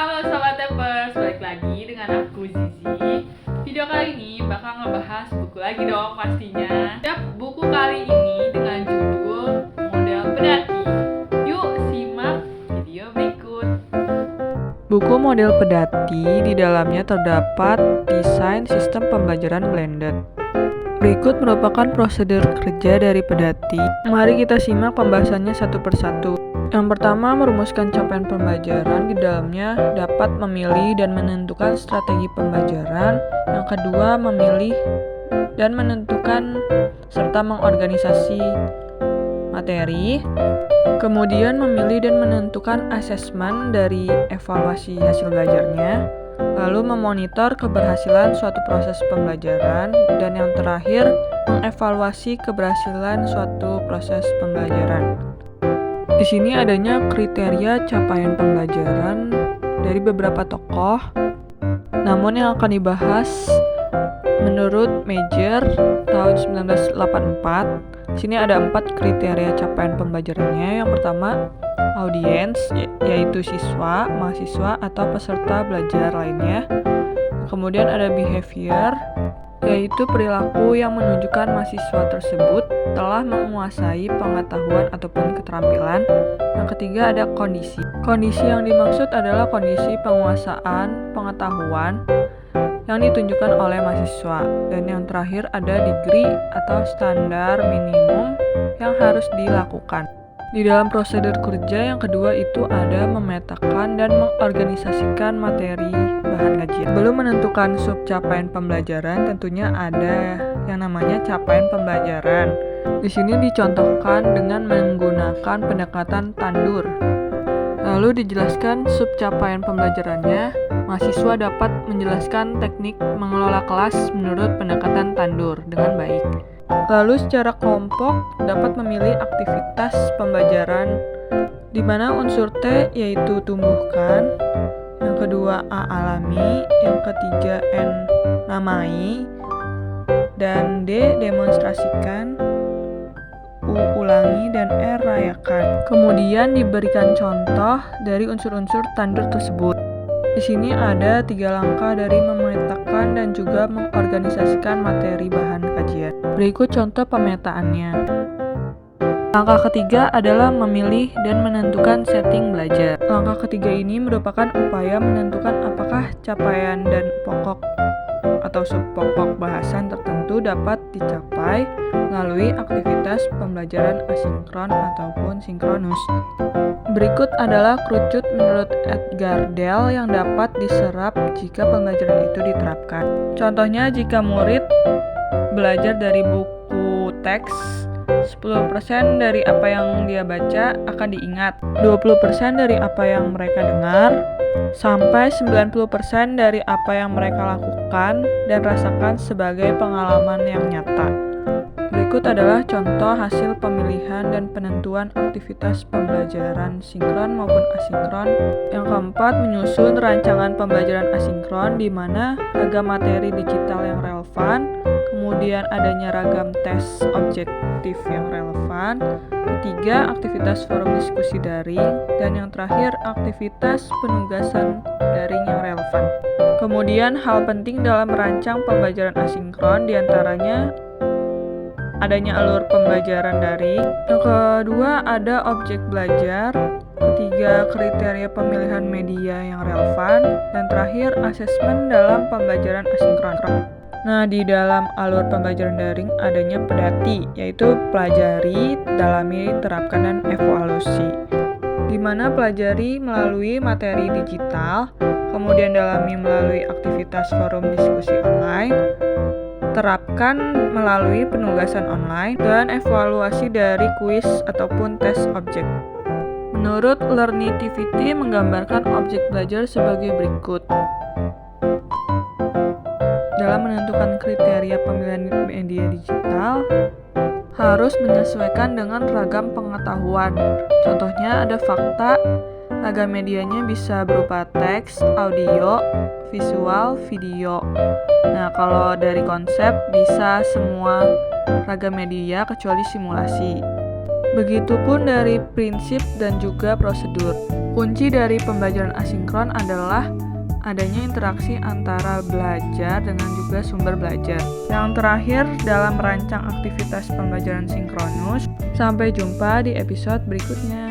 Halo Sobat Tempers, balik lagi dengan aku Zizi. Video kali ini bakal ngebahas buku lagi dong pastinya. Buku kali ini dengan judul Model Pedati. Yuk simak video berikut. Buku model pedati di dalamnya terdapat desain sistem pembelajaran blended. Berikut merupakan prosedur kerja dari pedati. Mari kita simak pembahasannya satu persatu. Yang pertama, merumuskan capaian pembelajaran. Di dalamnya dapat memilih dan menentukan strategi pembelajaran. Yang kedua, memilih dan menentukan serta mengorganisasi materi. Kemudian memilih dan menentukan asesmen dari evaluasi hasil belajarnya, lalu memonitor keberhasilan suatu proses pembelajaran, dan yang terakhir, mengevaluasi keberhasilan suatu proses pembelajaran. Di sini adanya kriteria capaian pembelajaran dari beberapa tokoh, namun yang akan dibahas menurut Major tahun 1984. Di sini ada 4 kriteria capaian pembelajarannya. Yang pertama, audiens, yaitu siswa, mahasiswa, atau peserta belajar lainnya. Kemudian ada behavior, yaitu perilaku yang menunjukkan mahasiswa tersebut telah menguasai pengetahuan ataupun keterampilan. Yang ketiga ada kondisi. Kondisi yang dimaksud adalah kondisi penguasaan pengetahuan yang ditunjukkan oleh mahasiswa. Dan yang terakhir ada degree atau standar minimum yang harus dilakukan. Di dalam prosedur kerja yang kedua itu ada memetakan dan mengorganisasikan materi bahan kajian. Belum menentukan sub capaian pembelajaran, tentunya ada yang namanya capaian pembelajaran. Di sini dicontohkan dengan menggunakan pendekatan tandur. Lalu dijelaskan sub capaian pembelajarannya. Mahasiswa dapat menjelaskan teknik mengelola kelas menurut pendekatan tandur dengan baik. Lalu secara kelompok dapat memilih aktivitas pembelajaran di mana unsur T yaitu tumbuhkan, yang kedua A alami, yang ketiga N namai, dan D demonstrasikan, U ulangi, dan R rayakan. Kemudian diberikan contoh dari unsur-unsur tandur tersebut. Di sini ada 3 langkah dari memetakan dan juga mengorganisasikan materi bahan kajian. Berikut contoh pemetaannya. Langkah ketiga adalah memilih dan menentukan setting belajar. Langkah ketiga ini merupakan upaya menentukan apakah capaian dan pokok atau subpokok bahasan tertentu dapat dicapai melalui aktivitas pembelajaran asinkron ataupun sinkronus. Berikut adalah kerucut menurut Edgar Dell yang dapat diserap jika pembelajaran itu diterapkan. Contohnya, jika murid belajar dari buku teks, 10% dari apa yang dia baca akan diingat, 20% dari apa yang mereka dengar, sampai 90% dari apa yang mereka lakukan dan rasakan sebagai pengalaman yang nyata. Berikut adalah contoh hasil pemilihan dan penentuan aktivitas pembelajaran sinkron maupun asinkron. Yang keempat, menyusun rancangan pembelajaran asinkron di mana ragam materi digital yang relevan, kemudian adanya ragam tes objektif yang relevan, ketiga, aktivitas forum diskusi daring, dan yang terakhir, aktivitas penugasan daring yang relevan. Kemudian, hal penting dalam merancang pembelajaran asinkron diantaranya adanya alur pembelajaran daring, yang kedua ada objek belajar, ketiga kriteria pemilihan media yang relevan, dan terakhir asesmen dalam pembelajaran asinkron. Nah, di dalam alur pembelajaran daring adanya pedati, yaitu pelajari, dalami, terapkan, dan evaluasi. Di mana pelajari melalui materi digital, kemudian dalami melalui aktivitas forum diskusi online, terapkan melalui penugasan online, dan evaluasi dari kuis ataupun tes objek. Menurut Learnitivity menggambarkan objek belajar sebagai berikut. Dalam menentukan kriteria pemilihan media digital, harus menyesuaikan dengan ragam pengetahuan. Contohnya ada fakta, ragam medianya bisa berupa teks, audio, visual, video. Nah, kalau dari konsep bisa semua ragam media kecuali simulasi. Begitupun dari prinsip dan juga prosedur. Kunci dari pembelajaran asinkron adalah adanya interaksi antara belajar dengan juga sumber belajar. Yang terakhir dalam merancang aktivitas pembelajaran sinkronus. Sampai jumpa di episode berikutnya.